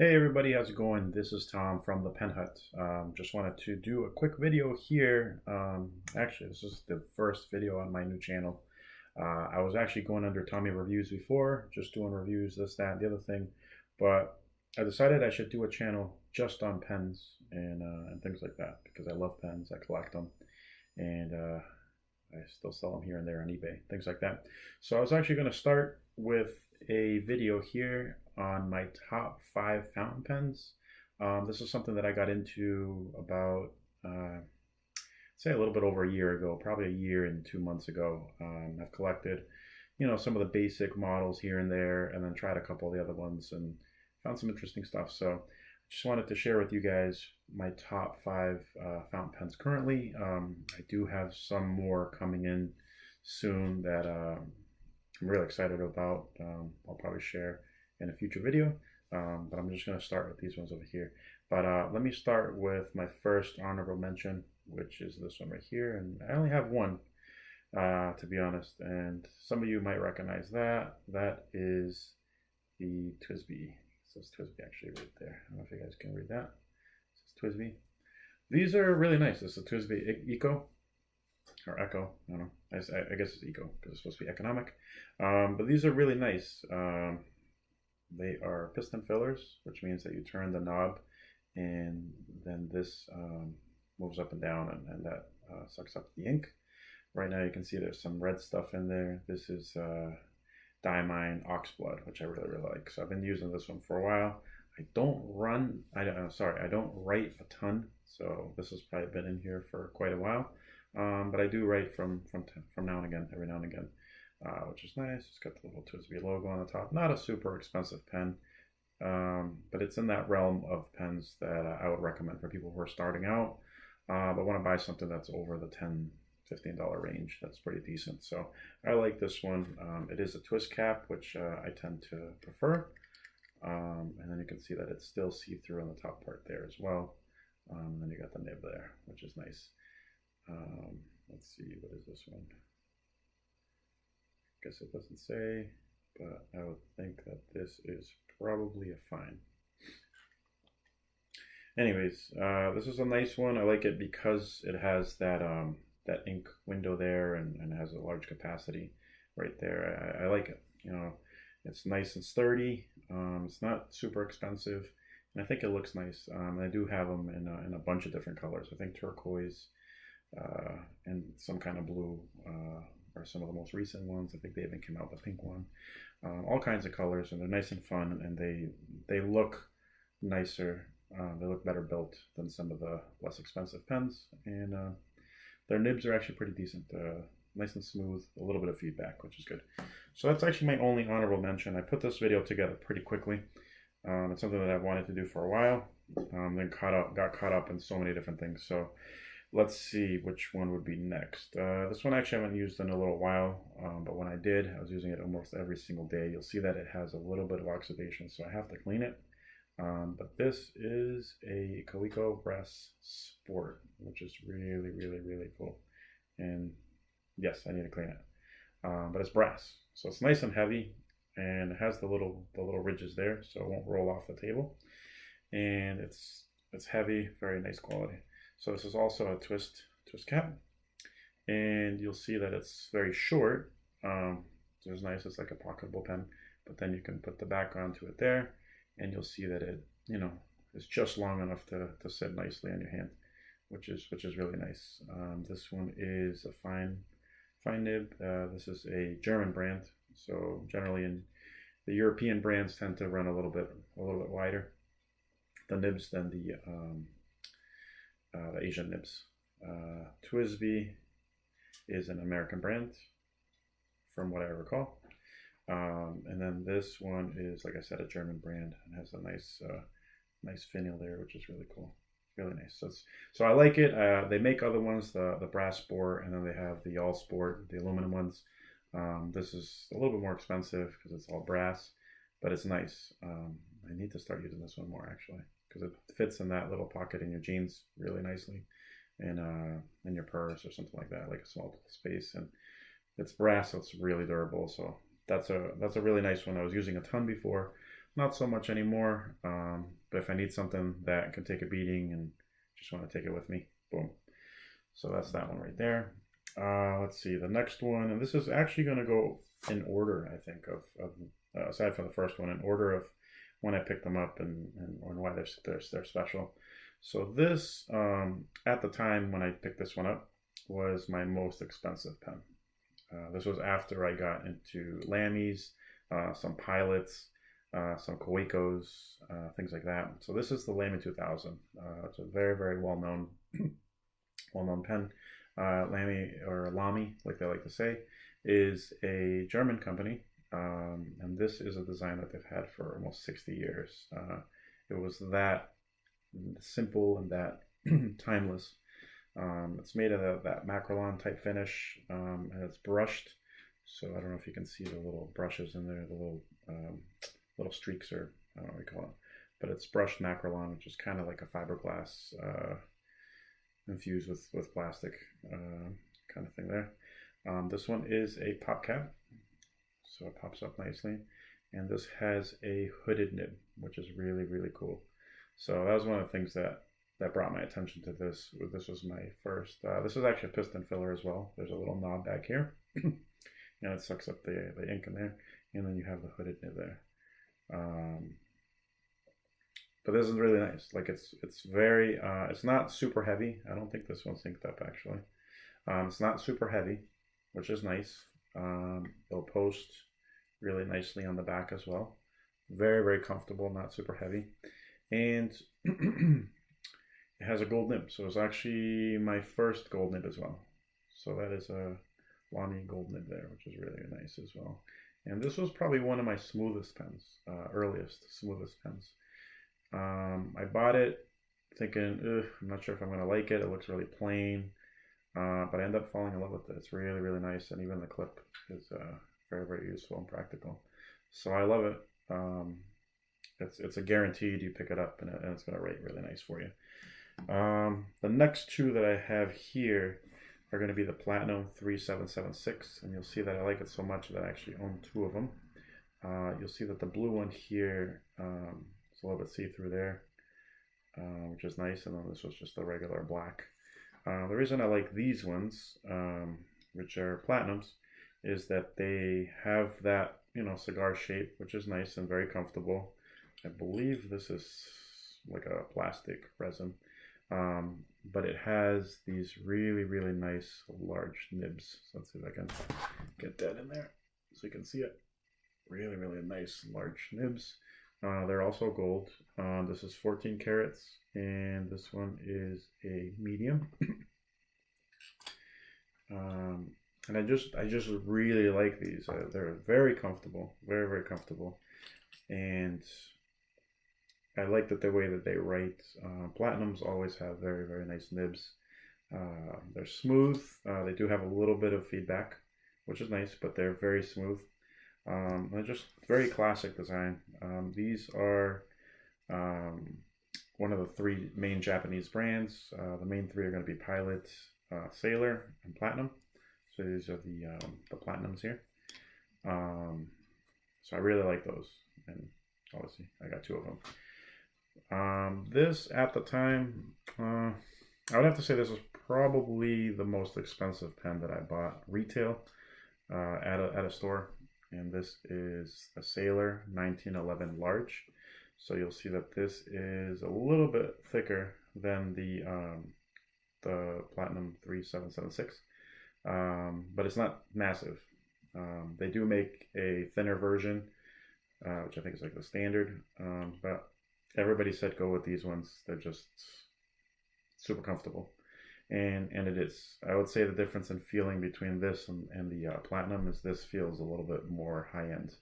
Hey everybody, how's it going? This is Tom from the Pen Hut. Just wanted to do a quick video here. Actually, this is the first video on my new channel. I was actually going under Tommy Reviews before, just doing reviews, this, that, and the other thing. But I decided I should do a channel just on pens and things like that because I love pens, I collect them, and I still sell them here and there on eBay, things like that. So I was actually going to start with a video here on my top 5 fountain pens. This is something that I got into about, say a little bit over a year ago, probably a year and 2 months ago. I've collected, some of the basic models here and there, and then tried a couple of the other ones and found some interesting stuff. So just wanted to share with you guys my top 5 fountain pens currently. I do have some more coming in soon that I'm really excited about. I'll probably share in a future video, but I'm just going to start with these ones over here. But let me start with my first honorable mention, which is this one right here, and I only have one, to be honest, and some of you might recognize that. That is the TWSBI. It says TWSBI actually right there. I don't know if you guys can read that. It says TWSBI. These are really nice. This is a TWSBI Eco, or Echo, I don't know. I guess it's Eco because it's supposed to be economic. But these are really nice. They are piston fillers, which means that you turn the knob and then this moves up and down, and that sucks up the ink. Right now you can see there's some red stuff in there. This is diamine oxblood, which I really like. So I've been using this one for a while. I don't write a ton, so this has probably been in here for quite a while. But I do write from now and again, every now and again, which is nice. It's got the little TWSBI logo on the top. Not a super expensive pen, but it's in that realm of pens that I would recommend for people who are starting out, but want to buy something that's over the $10–15 range. That's pretty decent. So I like this one. It is a twist cap, which I tend to prefer. And then you can see that it's still see-through on the top part there as well. And then you got the nib there, which is nice. Let's see, what is this one? Guess it doesn't say, but I would think that this is probably a fine. Anyways, this is a nice one. I like it because it has that that ink window there and has a large capacity right there. I like it. It's nice and sturdy. It's not super expensive, and I think it looks nice. I do have them in a bunch of different colors. I think turquoise and some kind of blue are some of the most recent ones. I think they even came out with a pink one. All kinds of colors, and they're nice and fun, and they look nicer. They look better built than some of the less expensive pens, and their nibs are actually pretty decent. Nice and smooth, a little bit of feedback, which is good. So that's actually my only honorable mention. I put this video together pretty quickly. It's something that I've wanted to do for a while, then got caught up in so many different things. So let's see which one would be next. This one actually I haven't used in a little while, but when I did, I was using it almost every single day. You'll see that it has a little bit of oxidation, so I have to clean it. But this is a Kaweco Brass Sport, which is really cool. And yes, I need to clean it. But it's brass, so it's nice and heavy, and it has the little ridges there, so it won't roll off the table. And it's heavy, very nice quality. So this is also a twist cap, and you'll see that it's very short. So it's nice. It's like a pocketable pen, but then you can put the back onto it there, and you'll see that it is just long enough to sit nicely on your hand, which is really nice. This one is a fine nib. This is a German brand, so generally in the European brands tend to run a little bit wider the nibs than the Asian nibs. TWSBI is an American brand, from what I recall. And then this one is, like I said, a German brand, and has a nice finial there, which is really cool. Really nice. So I like it. They make other ones, the brass sport, and then they have the all sport, the aluminum ones. This is a little bit more expensive because it's all brass, but it's nice. I need to start using this one more actually, because it fits in that little pocket in your jeans really nicely, and in your purse or something like that, like a small space. And it's brass, so it's really durable. So that's a really nice one. I was using a ton before. not so much anymore. But if I need something that can take a beating and just want to take it with me, boom. So that's that one right there. Let's see, the next one, and this is actually going to go in order, I think, of aside from the first one, in order of when I picked them up and why they're special. So this, at the time when I picked this one up, was my most expensive pen. This was after I got into Lamy's, some Pilots, some Kawecos, things like that. So this is the Lamy 2000. It's a very, very well-known pen. Lamy, or Lamy, like they like to say, is a German company, and this is a design that they've had for almost 60 years. It was that simple and that timeless. It's made of that macrolon type finish, and it's brushed. So I don't know if you can see the little brushes in there, the little streaks, or I don't know what you call it, but it's brushed macrolon, which is kind of like a fiberglass infused with plastic kind of thing there. This one is a pop cap, so it pops up nicely, and this has a hooded nib, which is really, really cool. So that was one of the things that brought my attention to this. This was my first, this is actually a piston filler as well. There's a little knob back here, and it sucks up the ink in there, and then you have the hooded nib there. But this is really nice. Like it's very, it's not super heavy. I don't think this one's inked up actually. It's not super heavy, which is nice. It'll post really nicely on the back as well. Very, very comfortable, not super heavy. And it has a gold nib. So it's actually my first gold nib as well. So that is a Lamy gold nib there, which is really nice as well. And this was probably one of my smoothest pens, smoothest pens. I bought it thinking, I'm not sure if I'm going to like it. It looks really plain, but I ended up falling in love with it. It's really, really nice, and even the clip is very, very useful and practical. So I love it. It's a guaranteed you pick it up, and it's going to rate really nice for you. The next two that I have here are going to be the Platinum 3776, and you'll see that I like it so much that I actually own two of them. You'll see that the blue one here, it's a little bit see-through there, which is nice, and then this was just the regular black. The reason I like these ones, which are Platinums, is that they have that, cigar shape, which is nice and very comfortable. I believe this is like a plastic resin, but it has these really, really nice large nibs. So let's see if I can get that in there so you can see it. Really, really nice large nibs. They're also gold. This is 14 carats, and this one is a medium. And I just really like these. They're very comfortable, very, very comfortable, and I like that the way that they write. Platinums always have very, very nice nibs. They're smooth. They do have a little bit of feedback, which is nice, but they're very smooth. They're just very classic design. These are one of the three main Japanese brands. The main three are going to be Pilot, Sailor, and Platinum. So these are the Platinums here. So I really like those, and obviously I got two of them. This at the time, I would have to say this was probably the most expensive pen that I bought retail at a store. And this is a Sailor 1911 large. So you'll see that this is a little bit thicker than the Platinum 3776, but it's not massive. They do make a thinner version, which I think is like the standard, but everybody said go with these ones. They're just super comfortable. And it is. I would say the difference in feeling between this and the Platinum is this feels a little bit more high-end.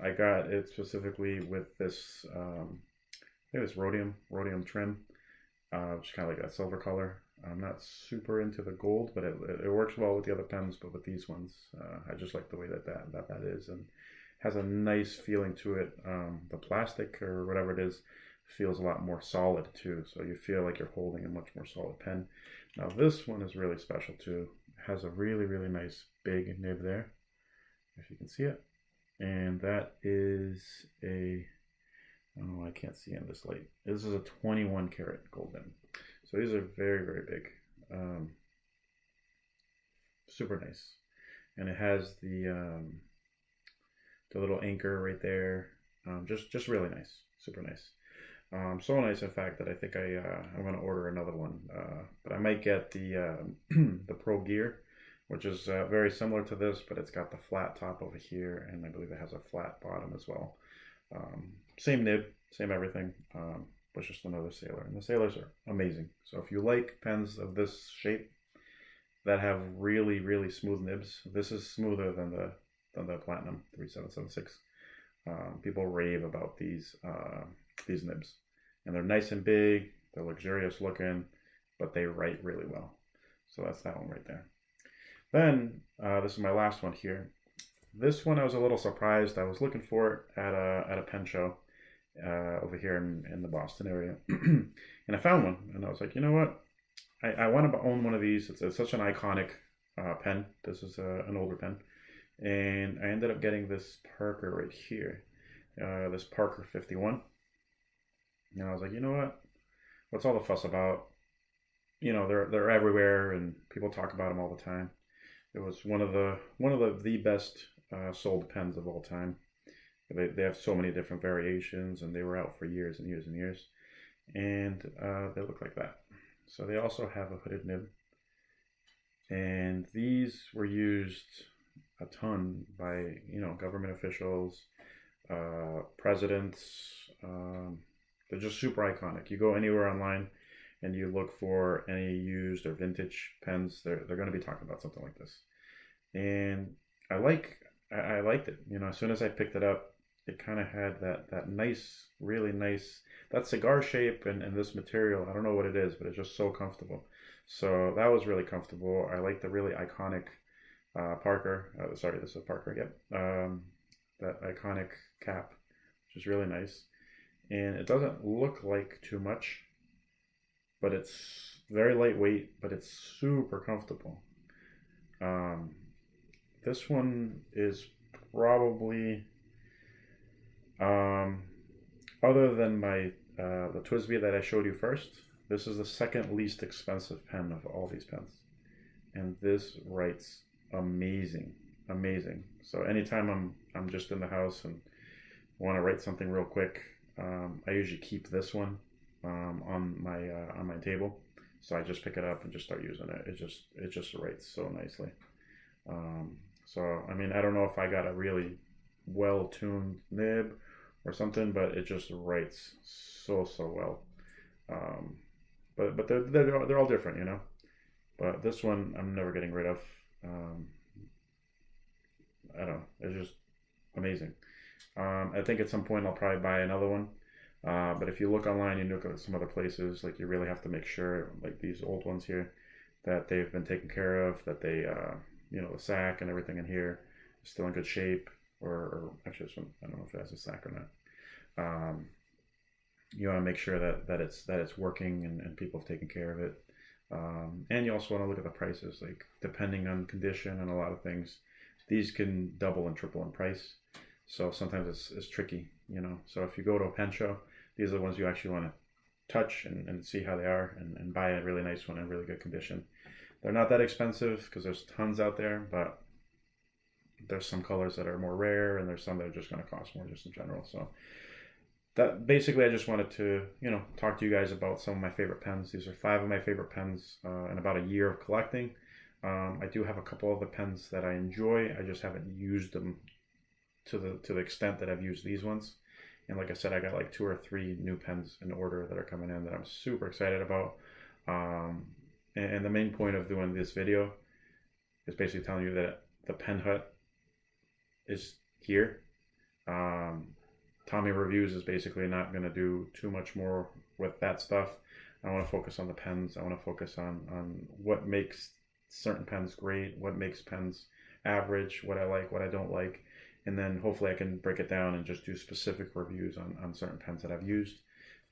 I got it specifically with this, I think it's rhodium trim, which is kind of like a silver color. I'm not super into the gold, but it works well with the other pens, but with these ones, I just like the way that is, and has a nice feeling to it. The plastic or whatever it is feels a lot more solid too, so you feel like you're holding a much more solid pen. Now this one is really special too. It has a really, really nice big nib there, if you can see it, and that is a, oh, I can't see in this light. This is a 21 karat gold nib. So these are very, very big. Super nice. And it has the little anchor right there. Just really nice. Super nice. So nice, in fact, that I think I'm going to order another one. But I might get the the Pro Gear, which is very similar to this, but it's got the flat top over here, and I believe it has a flat bottom as well. Same nib, same everything, but just another Sailor. And the Sailors are amazing. So if you like pens of this shape that have really, really smooth nibs, this is smoother than the Platinum 3776. People rave about these nibs, and they're nice and big. They're luxurious looking, but they write really well. So that's that one right there. Then this is my last one here. This one I was a little surprised. I was looking for it at a pen show over here in the Boston area, and I found one, and I was like, you know what? I want to own one of these. It's such an iconic pen. This is an older pen, and I ended up getting this Parker right here, this Parker 51. And I was like, you know what? What's all the fuss about? You know, they're everywhere, and people talk about them all the time. It was one of the best sold pens of all time. They have so many different variations, and they were out for years and years and years. And they look like that. So they also have a hooded nib. And these were used a ton by, you know, government officials, presidents. They're just super iconic. You go anywhere online and you look for any used or vintage pens, they're going to be talking about something like this. And I liked it. You know, as soon as I picked it up, it kind of had that nice, really nice, that cigar shape and this material. I don't know what it is, but it's just so comfortable. So that was really comfortable. I like the really iconic Parker. Sorry, this is Parker. Yep. That iconic cap, which is really nice. And it doesn't look like too much, but it's very lightweight, but it's super comfortable. This one is probably, other than my the TWSBI that I showed you first, this is the second least expensive pen of all these pens. And this writes amazing, amazing. So anytime I'm just in the house and want to write something real quick, I usually keep this one on my table. So I just pick it up and just start using it. It just writes so nicely. So I mean, I don't know if I got a really well-tuned nib or something, but it just writes so well. But they're all different, you know. But this one I'm never getting rid of. I don't know. It's just amazing. I think at some point I'll probably buy another one. But if you look online, you look at some other places, like you really have to make sure, like these old ones here, that they've been taken care of, that they, you know, the sack and everything in here is still in good shape. Or actually, this one, I don't know if it has a sack or not. You want to make sure that it's working and people have taken care of it. And you also want to look at the prices, like depending on condition and a lot of things, these can double and triple in price. So sometimes it's tricky, you know. So if you go to a pen show, these are the ones you actually want to touch and see how they are and buy a really nice one in really good condition. They're not that expensive because there's tons out there, but there's some colors that are more rare and there's some that are just going to cost more just in general. So that basically, I just wanted to, you know, talk to you guys about some of my favorite pens. These are 5 of my favorite pens in about a year of collecting. I do have a couple of the pens that I enjoy. I just haven't used them to the extent that I've used these ones. And like I said, I got like 2 or 3 new pens in order that are coming in that I'm super excited about. And the main point of doing this video is basically telling you that the Pen Hut is here. Tommy Reviews is basically not going to do too much more with that stuff. I want to focus on the pens. I want to focus on what makes certain pens great, what makes pens average, what I like, what I don't like. And then hopefully I can break it down and just do specific reviews on certain pens that I've used.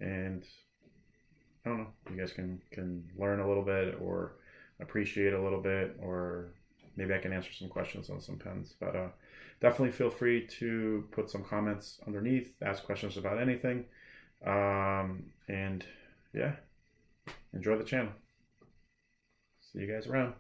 And I don't know, you guys can learn a little bit or appreciate a little bit or maybe I can answer some questions on some pens. But definitely feel free to put some comments underneath, ask questions about anything. And yeah, enjoy the channel. See you guys around.